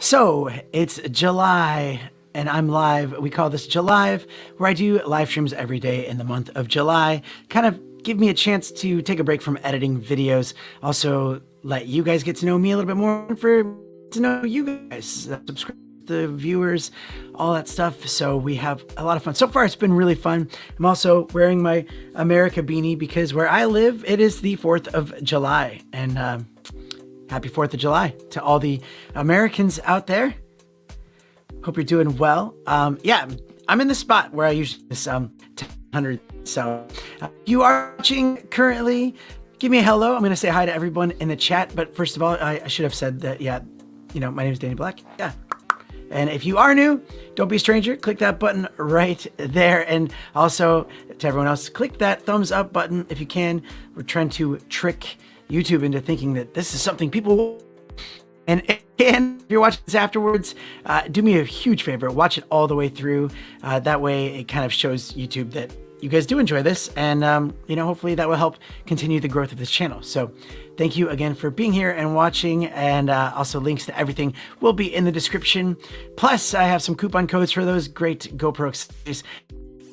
So it's July and I'm live. We call this JUL Live, where I do live streams every day in the month of July. Kind of give me a chance to take a break from editing videos. Also let you guys get to know me a little bit more, to know you guys, subscribe to the viewers, all that stuff. So we have a lot of fun. So far it's been really fun. I'm also wearing my America beanie because where I live, it is the 4th of July. And happy 4th of July to all the Americans out there. Hope you're doing well. Yeah, I'm in the spot where I usually this 100. So if you are watching currently, give me a hello. I'm going to say hi to everyone in the chat. But first of all, I should have said that, yeah, you know, my name is Danny Black. Yeah. And if you are new, don't be a stranger. Click that button right there. And also to everyone else, click that thumbs up button if you can. We're trying to trick YouTube into thinking that this is something people will. And if you're watching this afterwards, do me a huge favor, watch it all the way through. That way it kind of shows YouTube that you guys do enjoy this, and you know, hopefully that will help continue the growth of this channel. So thank you again for being here and watching, and also links to everything will be in the description. Plus I have some coupon codes for those great GoPro accessories.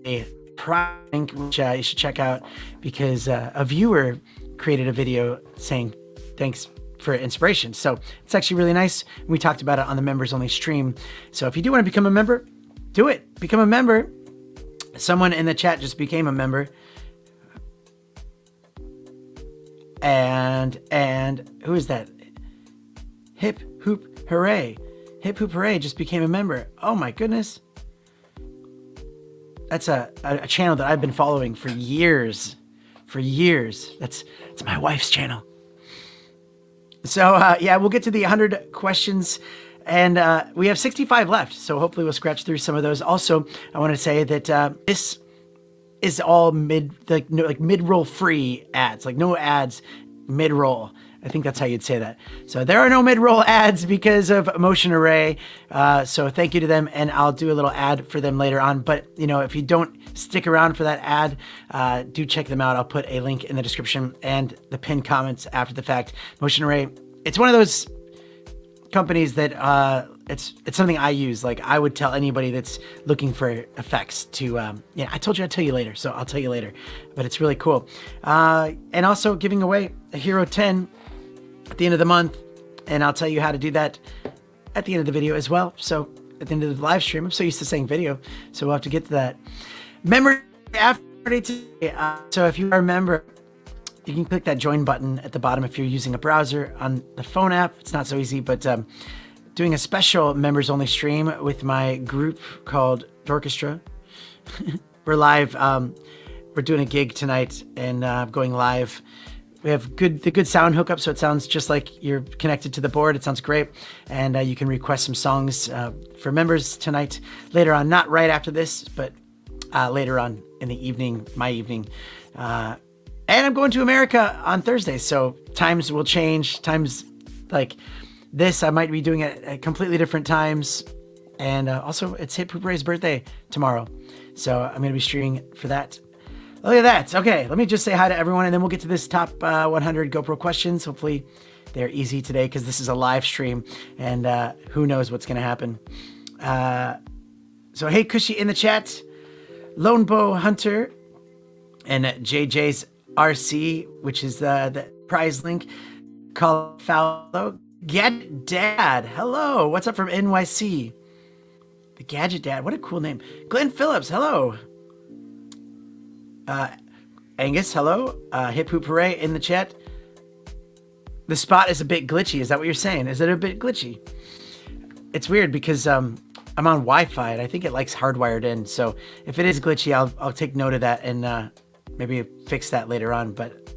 A Prime link, which you should check out, because a viewer created a video saying thanks for inspiration. So it's actually really nice. We talked about it on the members only stream. So if you do want to become a member, do it. Become a member. Someone in the chat just became a member. And who is that? Hip Hoop Hooray. Hip Hoop Hooray just became a member. Oh my goodness. That's a channel that I've been following for years. For years. It's my wife's channel. So yeah, we'll get to the 100 questions, and we have 65 left. So hopefully we'll scratch through some of those. Also, I want to say that this is all mid-roll free ads, like no ads mid-roll. I think that's how you'd say that. So there are no mid-roll ads because of Motion Array. So thank you to them, and I'll do a little ad for them later on. But you know, if you don't stick around for that ad, do check them out. I'll put a link in the description and the pinned comments after the fact. Motion Array, it's one of those companies that it's something I use. Like I would tell anybody that's looking for effects to, yeah, I told you I'd tell you later, so I'll tell you later. But it's really cool. And also giving away a Hero 10 at the end of the month, and I'll tell you how to do that at the end of the video as well. So at the end of the live stream, I'm so used to saying video, so we'll have to get to that. Member after today. So if you are a member, you can click that join button at the bottom if you're using a browser. On the phone app, it's not so easy, but doing a special members only stream with my group called Dorchestra. We're live. We're doing a gig tonight, and going live. We have the good sound hookup, so it sounds just like you're connected to the board. It sounds great. And you can request some songs for members tonight, later on, not right after this, but later on in the evening, my evening. And I'm going to America on Thursday, so times will change. Times like this, I might be doing it at completely different times. And also, it's Hip Hoop Ray's birthday tomorrow, so I'm going to be streaming for that. Look at that. Okay, let me just say hi to everyone, and then we'll get to this top 100 GoPro questions. Hopefully they're easy today, because this is a live stream, and who knows what's going to happen. So hey, Cushy in the chat, Lone Bow Hunter, and JJ's RC, which is the prize link. Call Fallow. Gadget Dad. Hello. What's up from NYC? The Gadget Dad. What a cool name. Glenn Phillips. Hello. Angus, hello. Hip Hoop Hooray in the chat. The spot is a bit glitchy. Is that what you're saying? Is it a bit glitchy? It's weird because I'm on Wi-Fi, and I think it likes hardwired in. So if it is glitchy, I'll take note of that and maybe fix that later on. But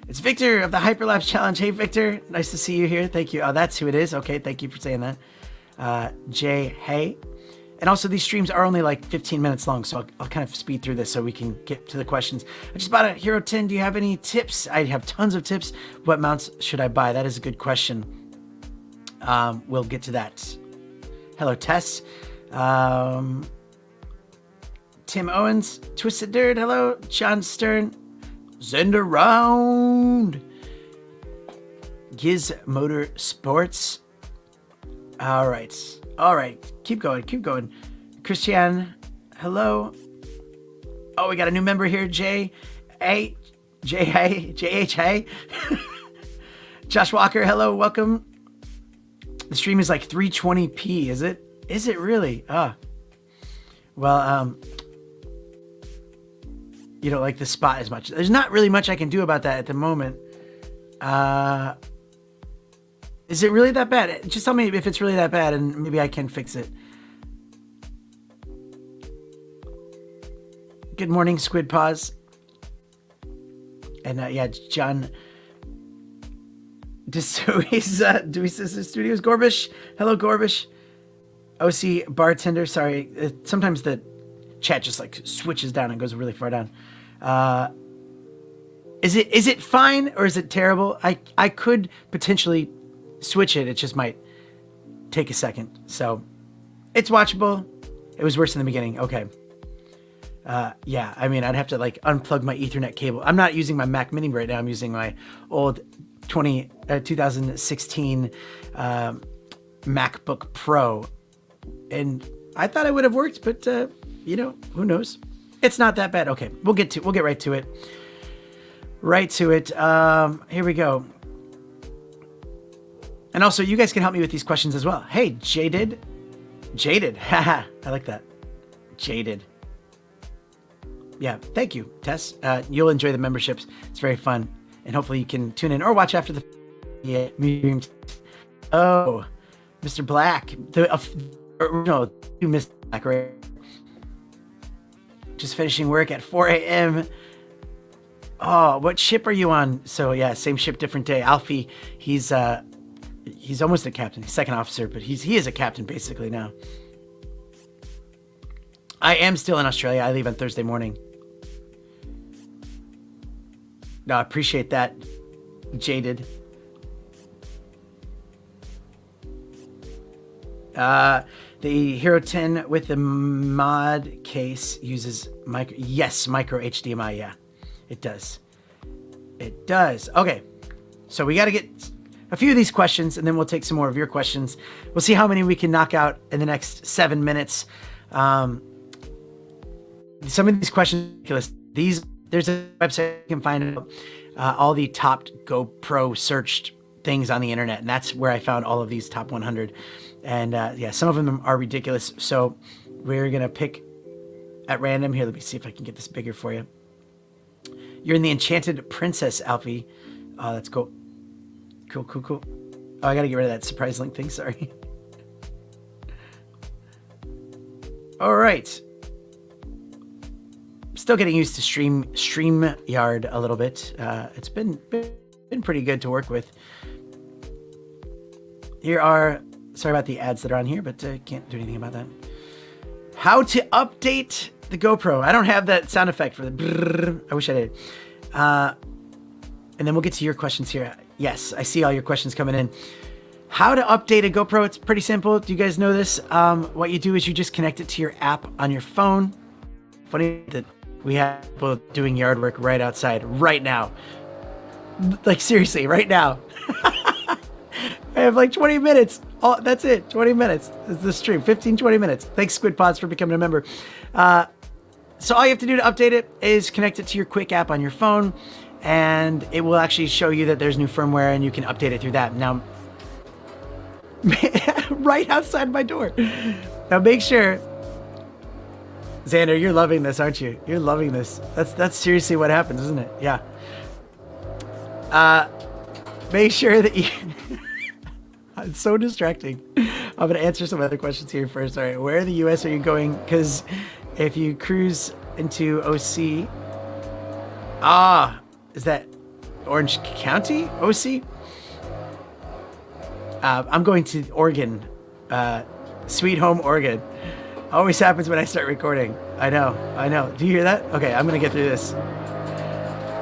it's Victor of the Hyperlapse Challenge. Hey, Victor. Nice to see you here. Thank you. Oh, that's who it is. Okay, thank you for saying that. Jay, hey. And also, these streams are only like 15 minutes long, so I'll kind of speed through this so we can get to the questions. I just bought a Hero 10. Do you have any tips? I have tons of tips. What mounts should I buy? That is a good question. We'll get to that. Hello, Tess. Tim Owens. Twisted Dirt. Hello. John Stern. Send around. Giz Motor Sports. All right. All right. Keep going. Keep going. Christian, hello. Oh, we got a new member here. J-H-A. Josh Walker, hello. Welcome. The stream is like 320p, is it? Is it really? Well, you don't like the spot as much. There's not really much I can do about that at the moment. Is it really that bad? Just tell me if it's really that bad and maybe I can fix it. Good morning, Squid Paws. And yeah, John DeSuis Studios. Gorbish. Hello, Gorbish. OC Bartender. Sorry. Sometimes the chat just like switches down and goes really far down. Is it fine or is it terrible? I could potentially switch it. It just might take a second. So it's watchable. It was worse in the beginning. Okay. Yeah, I mean, I'd have to like unplug my Ethernet cable. I'm not using my Mac Mini right now. I'm using my old 2016 MacBook Pro. And I thought it would have worked, but you know, who knows? It's not that bad. Okay, we'll get right to it. Right to it. Here we go. And also, you guys can help me with these questions as well. Hey, Jaded. Haha, I like that. Jaded. Yeah, thank you, Tess. You'll enjoy the memberships. It's very fun. And hopefully you can tune in or watch after the streams. Oh, Mr. Black. No, you missed Black, right? Just finishing work at 4 a.m. Oh, what ship are you on? So yeah, same ship, different day. Alfie, he's almost a captain. He's second officer, but he is a captain basically now. I am still in Australia. I leave on Thursday morning. No, I appreciate that, Jaded. The Hero 10 with the mod case uses micro HDMI. Yeah, it does. It does. Okay, so we got to get a few of these questions, and then we'll take some more of your questions. We'll see how many we can knock out in the next 7 minutes. Some of these questions are ridiculous. There's a website you can find all the top GoPro searched things on the internet, and that's where I found all of these top 100. And yeah, some of them are ridiculous. So we're gonna pick at random here. Let me see if I can get this bigger for you. You're in the Enchanted Princess, Alfie. Oh, that's cool. Cool. Oh, I gotta get rid of that surprise link thing. Sorry. All right. Still getting used to StreamYard a little bit. It's been pretty good to work with. Here are, sorry about the ads that are on here, but can't do anything about that. How to update the GoPro. I don't have that sound effect for the brrr. I wish I did. And then we'll get to your questions here. Yes, I see all your questions coming in. How to update a GoPro. It's pretty simple. Do you guys know this? What you do is you just connect it to your app on your phone. Funny that we have people doing yard work right outside right now. Like seriously, right now. I have like 20 minutes. Oh, that's it. 20 minutes. It's the stream. 20 minutes. Thanks, Squid Pods, for becoming a member. So all you have to do to update it is connect it to your Quick app on your phone, and it will actually show you that there's new firmware, and you can update it through that. Now, right outside my door. Now make sure, Xander, you're loving this, aren't you? You're loving this. That's seriously what happens, isn't it? Yeah. Make sure that you... It's so distracting. I'm going to answer some other questions here first. All right, where in the U.S. are you going? Because if you cruise into OC... is that Orange County? OC? I'm going to Oregon. Sweet home Oregon. Always happens when I start recording. I know. Do you hear that? Okay, I'm going to get through this.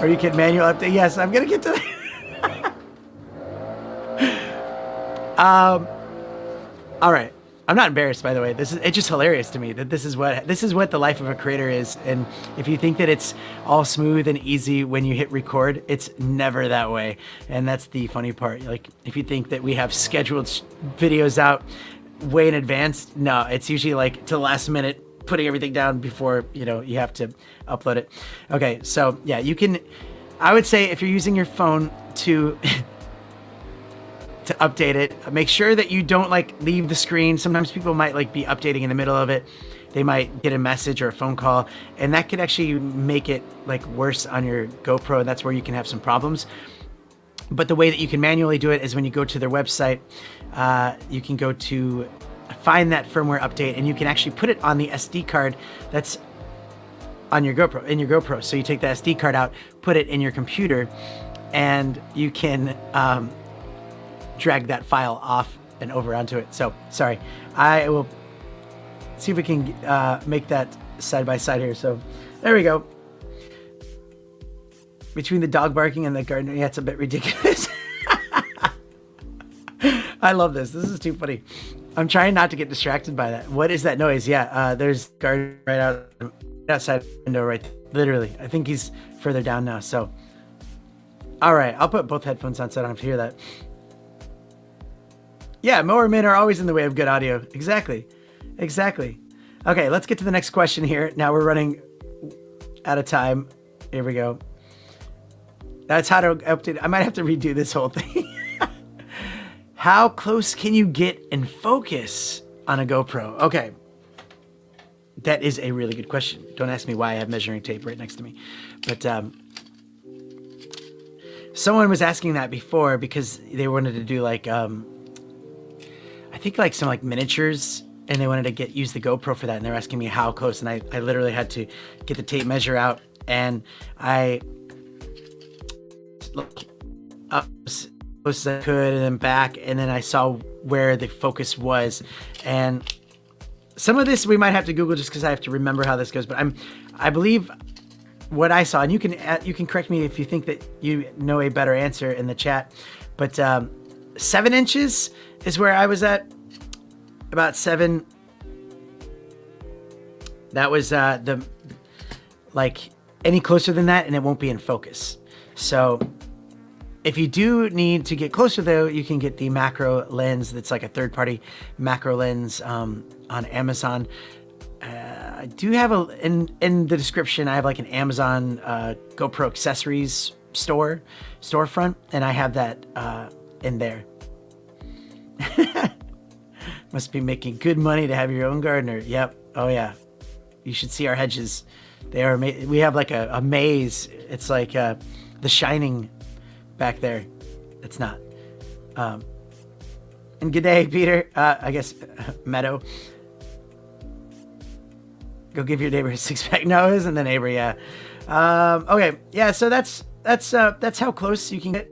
Or you can manual update. Yes, I'm going to get to that. All right. I'm not embarrassed, by the way. It's just hilarious to me that this is what the life of a creator is. And if you think that it's all smooth and easy when you hit record, it's never that way. And that's the funny part. Like, if you think that we have scheduled videos out way in advance, no, it's usually like to the last minute, putting everything down before, you have to upload it. Okay, so yeah, I would say if you're using your phone to to update it, make sure that you don't leave the screen. Sometimes people might be updating in the middle of it. They might get a message or a phone call, and that could actually make it worse on your GoPro. And that's where you can have some problems. But the way that you can manually do it is when you go to their website, you can go to find that firmware update, and you can actually put it on the SD card that's on your GoPro, So you take the SD card out, put it in your computer, and you can drag that file off and over onto it. So sorry, I will see if we can make that side by side here. So there we go. Between the dog barking and the gardener, yeah, it's a bit ridiculous. I love this. This is too funny. I'm trying not to get distracted by that. What is that noise? Yeah, there's gardener right outside the window, right there. Literally. I think he's further down now. So, all right, I'll put both headphones on so I don't have to hear that. Yeah, mower men are always in the way of good audio. Exactly. Okay, let's get to the next question here. Now we're running out of time. Here we go. That's how to update. I might have to redo this whole thing. How close can you get in focus on a GoPro? Okay. That is a really good question. Don't ask me why I have measuring tape right next to me. But someone was asking that before because they wanted to do I think some miniatures, and they wanted to use the GoPro for that, and they're asking me how close, and I literally had to get the tape measure out, and I looked up as close as I could and then back, and then I saw where the focus was. And some of this we might have to Google just because I have to remember how this goes, but I believe what I saw, and you can correct me if you think that you know a better answer in the chat, but 7 inches is where I was at. About 7. That was any closer than that and it won't be in focus. So if you do need to get closer though, you can get the macro lens. That's like a third-party macro lens on Amazon. I do have in the description, I have an Amazon GoPro accessories storefront, and I have that in there. Must be making good money to have your own gardener. Yep. Oh yeah. You should see our hedges. They are. We have a maze. It's like The Shining back there. It's not. And good day, Peter. I guess Meadow. Go give your neighbor a 6-pack. No, isn't the neighbor? Yeah. Okay. Yeah. So that's how close you can get.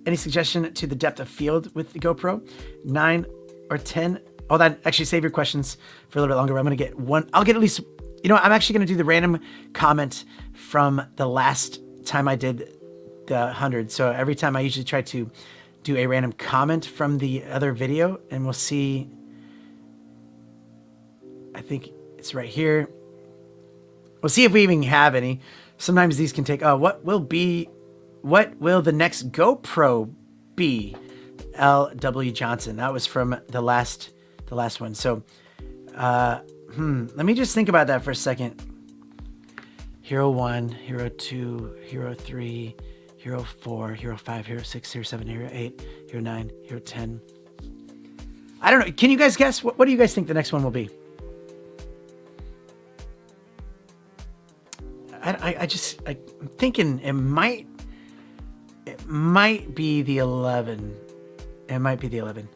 Any suggestion to the depth of field with the GoPro? 9 or 10? Hold on. Actually, save your questions for a little bit longer. I'm going to get one. I'll get at least, I'm actually going to do the random comment from the last time I did the 100. So every time I usually try to do a random comment from the other video, and we'll see. I think it's right here. We'll see if we even have any. Sometimes these can take, what will the next GoPro be? L.W. Johnson. That was from the last one. So, let me just think about that for a second. Hero 1, Hero 2, Hero 3, Hero 4, Hero 5, Hero 6, Hero 7, Hero 8, Hero 9, Hero 10. I don't know. Can you guys guess? What do you guys think the next one will be? I'm thinking it might be the 11. It might be the 11.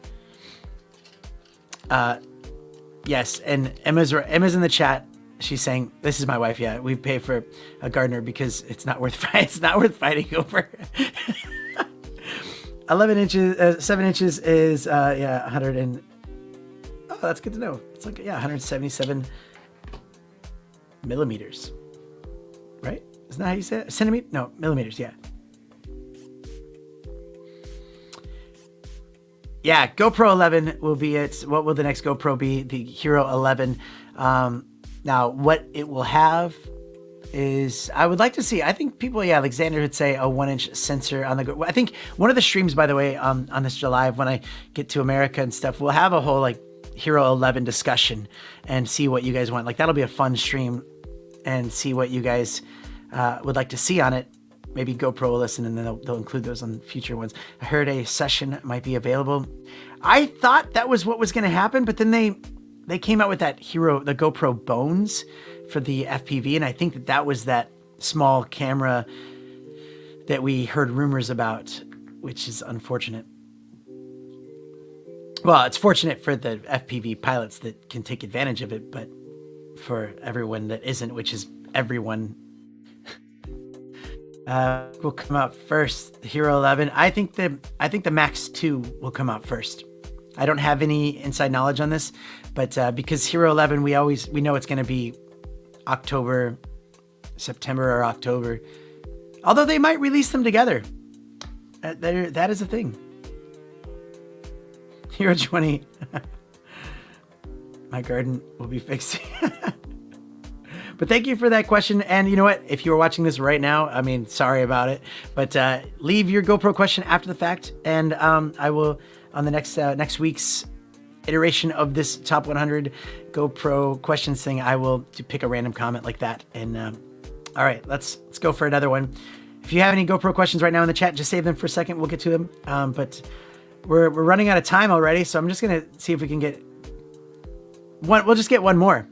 Yes, and Emma's in the chat. She's saying, "This is my wife." Yeah, we pay for a gardener because it's not worth fighting over. 11 inches, 7 inches is 100 and. Oh, that's good to know. It's 177 millimeters. Right? Isn't that how you say it? Centimeter? No, millimeters. Yeah. yeah, GoPro 11 will be it. What will the next GoPro be? The Hero 11. Now, what it will have is, I would like to see, I think people, yeah, Alexander would say a 1-inch sensor on the Go. I think one of the streams, by the way, on this July, when I get to America and stuff, we'll have a whole like Hero 11 discussion and see what you guys want. Like, that'll be a fun stream, and see what you guys would like to see on it. Maybe GoPro will listen, and then they'll include those on future ones. I heard a session might be available. I thought that was what was going to happen, but then they came out with that the GoPro Bones for the FPV, and I think that was that small camera that we heard rumors about, which is unfortunate. Well, it's fortunate for the FPV pilots that can take advantage of it, but for everyone that isn't, which is everyone, will come out first. Hero 11. I think the Max 2 will come out first. I don't have any inside knowledge on this, but because Hero 11, we know it's going to be September or October. Although they might release them together. That is a thing. Hero 20. My garden will be fixed. But thank you for that question. And you know what? If you are watching this right now, I mean, sorry about it. But leave your GoPro question after the fact. And I will, on the next week's iteration of this top 100 GoPro questions thing, I will pick a random comment like that. And all right, let's go for another one. If you have any GoPro questions right now in the chat, just save them for a second. We'll get to them. But we're running out of time already, so I'm just gonna see if we can get one. We'll just get one more.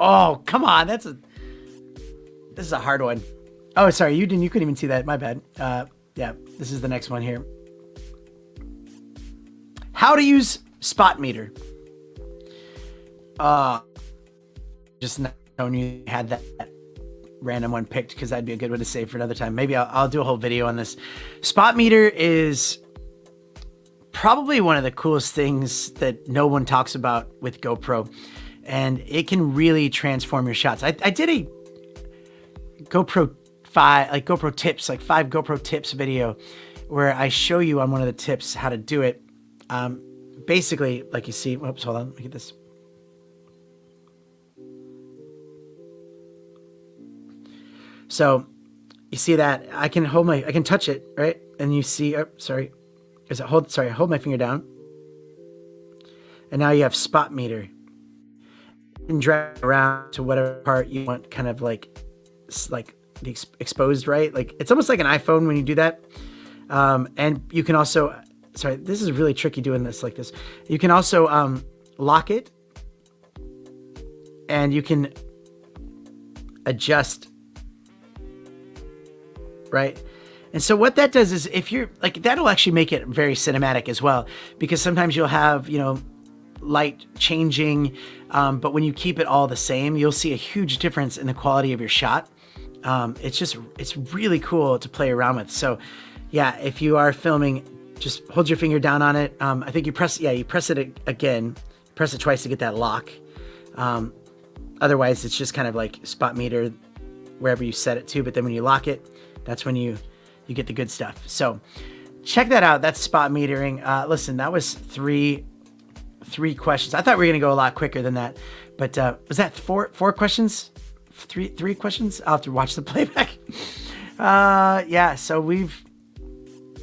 Oh, come on. This is a hard one. Oh, sorry. You couldn't even see that. My bad. Yeah, this is the next one here. How to use spot meter. Just not knowing you had that random one picked, because that'd be a good one to save for another time. Maybe I'll do a whole video on this. Spot meter is probably one of the coolest things that no one talks about with GoPro. And it can really transform your shots. I did a GoPro 5 tips, like 5 GoPro tips video, where I show you on one of the tips how to do it. Basically, like you see, oops, hold on, let me get this. So you see that I can touch it, right? And you see, oh, sorry. Hold my finger down. And now you have spot meter. And drag around to whatever part you want, kind of like the exposed, right? Like, it's almost like an iPhone when you do that. And you can also, sorry, this is really tricky doing this like this. You can also lock it, and you can adjust, right? And so what that does is, if you're like, that'll actually make it very cinematic as well, because sometimes you'll have, light changing, but when you keep it all the same, you'll see a huge difference in the quality of your shot. It's really cool to play around with. So yeah, if you are filming, just hold your finger down on it. I think you press it again, press it twice to get that lock. Otherwise it's just kind of like spot meter wherever you set it to, but then when you lock it, that's when you get the good stuff. So check that out. That's spot metering. Listen, that was three questions. I thought we were gonna go a lot quicker than that, but was that four questions? Three questions? I'll have to watch the playback. Yeah, so we've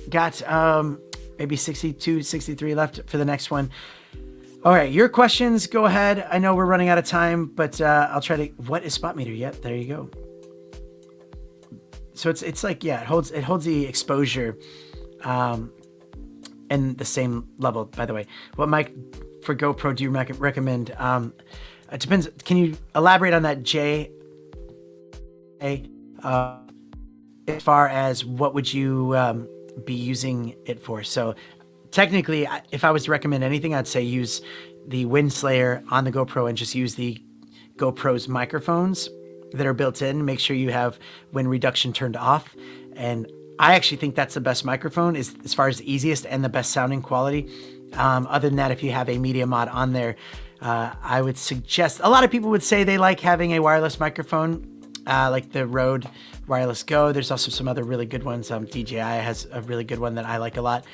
got maybe 62, 63 left for the next one. All right, your questions, go ahead. I know we're running out of time, but I'll try to. What is spot meter? Yep, there you go. So it's like, yeah, it holds the exposure and the same level, by the way. What mic for GoPro do you recommend? It depends. Can you elaborate on that, Jay? As far as what would you be using it for? So technically, if I was to recommend anything, I'd say use the Wind Slayer on the GoPro and just use the GoPro's microphones that are built in. Make sure you have wind reduction turned off. And I actually think that's the best microphone, is as far as the easiest and the best sounding quality. Other than that, if you have a media mod on there, I would suggest, a lot of people would say they like having a wireless microphone, like the Rode Wireless Go. There's also some other really good ones. DJI has a really good one that I like a lot.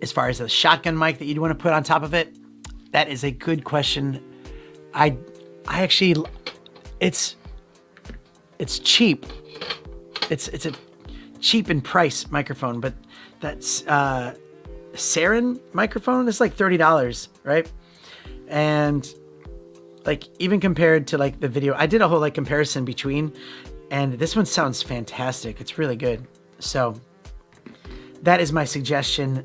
as far as a shotgun mic that you'd want to put on top of it, that is a good question. I actually, it's cheap. It's a cheap in price microphone, but that's Saren microphone is like $30, right? And like even compared to like the video, I did a whole like comparison between, and this one sounds fantastic. It's really good. So that is my suggestion.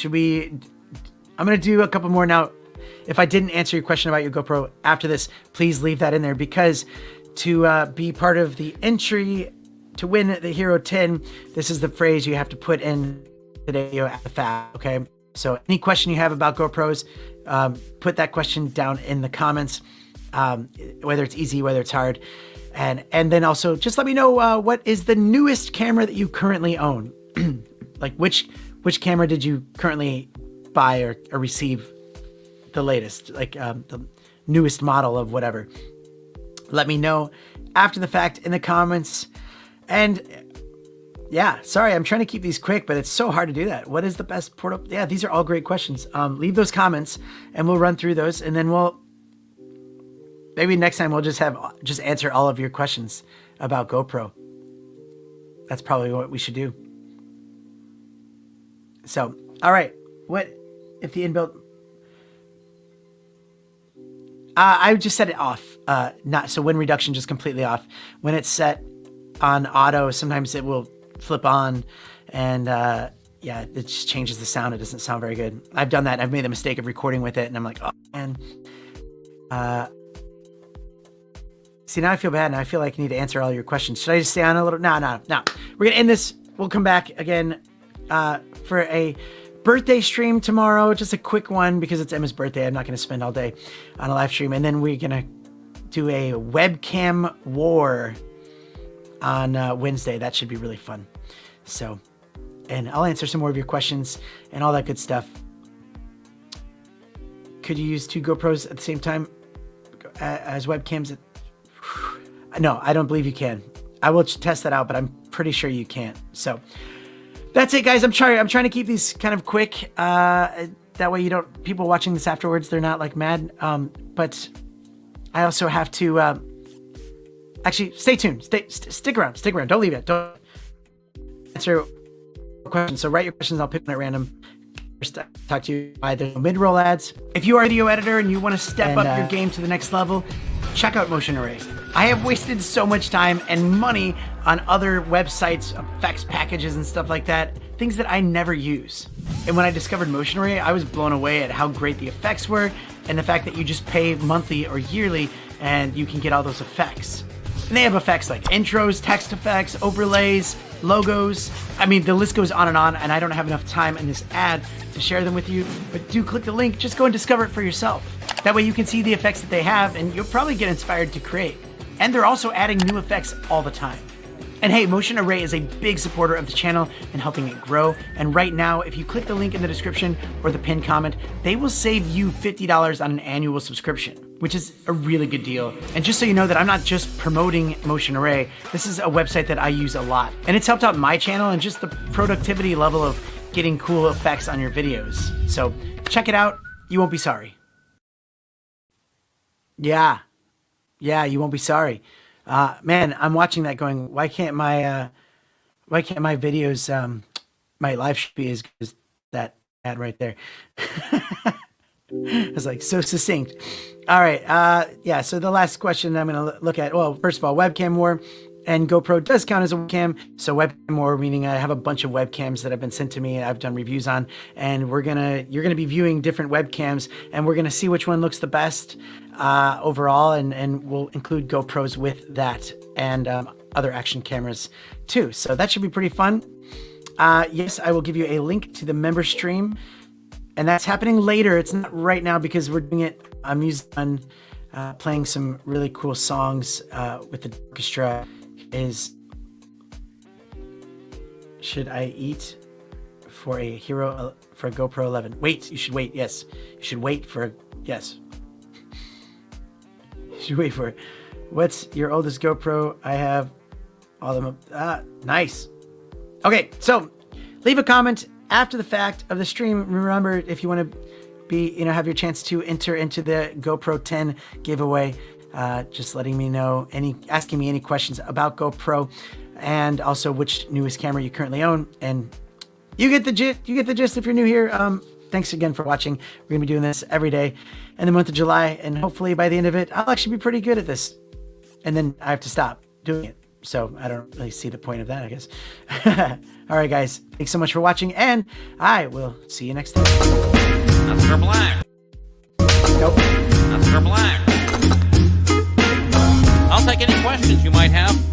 I'm going to do a couple more now. If I didn't answer your question about your GoPro after this, please leave that in there, because to be part of the entry to win the Hero 10, this is the phrase you have to put in the video at the fact, okay? So any question you have about GoPros, put that question down in the comments, whether it's easy, whether it's hard. And then also just let me know what is the newest camera that you currently own? Like which camera did you currently buy or receive the latest, like the newest model of whatever. Let me know after the fact in the comments. And yeah, sorry, I'm trying to keep these quick, but it's so hard to do that. What is the best portable? Yeah, these are all great questions. Leave those comments and we'll run through those, and then maybe next time we'll just answer all of your questions about GoPro. That's probably what we should do. So, all right, what if the inbuilt? I would just set it off. So wind reduction just completely off. When it's set on auto, sometimes it will flip on, and yeah, it just changes the sound. It doesn't sound very good. I've done that. I've made the mistake of recording with it, and I'm like, oh man. See, now I feel bad. Now I feel like I need to answer all your questions. Should I just stay on a little? No. We're gonna end this. We'll come back again for a birthday stream tomorrow. Just a quick one because it's Emma's birthday. I'm not gonna spend all day on a live stream, and then we're gonna do a webcam war on Wednesday. That should be really fun. So, and I'll answer some more of your questions and all that good stuff. Could you use 2 GoPros at the same time as webcams? No, I don't believe you can. I will test that out, but I'm pretty sure you can't. So that's it, guys. I'm trying to keep these kind of quick. That way people watching this afterwards, they're not like mad. But I also have to, actually stay tuned. Stick around. Don't leave yet. Don't answer questions. So write your questions. I'll pick one at random. First, talk to you by the mid-roll ads. If you are a video editor and you want to step up your game to the next level, check out Motion Array. I have wasted so much time and money on other websites, effects packages and stuff like that, things that I never use. And when I discovered Motion Array, I was blown away at how great the effects were and the fact that you just pay monthly or yearly and you can get all those effects. And they have effects like intros, text effects, overlays, logos. I mean, the list goes on, and I don't have enough time in this ad to share them with you, but do click the link. Just go and discover it for yourself. That way you can see the effects that they have, and you'll probably get inspired to create. And they're also adding new effects all the time. And hey, Motion Array is a big supporter of the channel and helping it grow. And right now, if you click the link in the description or the pinned comment, they will save you $50 on an annual subscription, which is a really good deal. And just so you know that I'm not just promoting Motion Array, this is a website that I use a lot. And it's helped out my channel and just the productivity level of getting cool effects on your videos. So check it out. You won't be sorry. Yeah, you won't be sorry. Man, I'm watching that going, why can't my videos, my live should be as good as that ad right there. It's like so succinct. All right. Yeah. So the last question I'm going to look at, well, first of all, webcam war, and GoPro does count as a webcam. So webcam war, meaning I have a bunch of webcams that have been sent to me and I've done reviews on, and you're going to be viewing different webcams, and we're going to see which one looks the best overall. And we'll include GoPros with that and other action cameras too. So that should be pretty fun. Yes, I will give you a link to the member stream, and that's happening later. It's not right now because we're doing it. I'm playing some really cool songs with the orchestra. Should I eat for a GoPro 11? Wait, you should wait. Yes, you should wait for yes. You should wait for it. What's your oldest GoPro? I have all of them. Nice. Okay, so leave a comment after the fact of the stream, remember, if you want to be, have your chance to enter into the GoPro 10 giveaway, just letting me know, asking me any questions about GoPro, and also which newest camera you currently own. And you get the gist if you're new here. Thanks again for watching. We're gonna be doing this every day in the month of July, and hopefully by the end of it, I'll actually be pretty good at this. And then I have to stop doing it. So I don't really see the point of that, I guess. All right, guys. Thanks so much for watching, and I will see you next time. That's for black. Nope. That's for black. I'll take any questions you might have.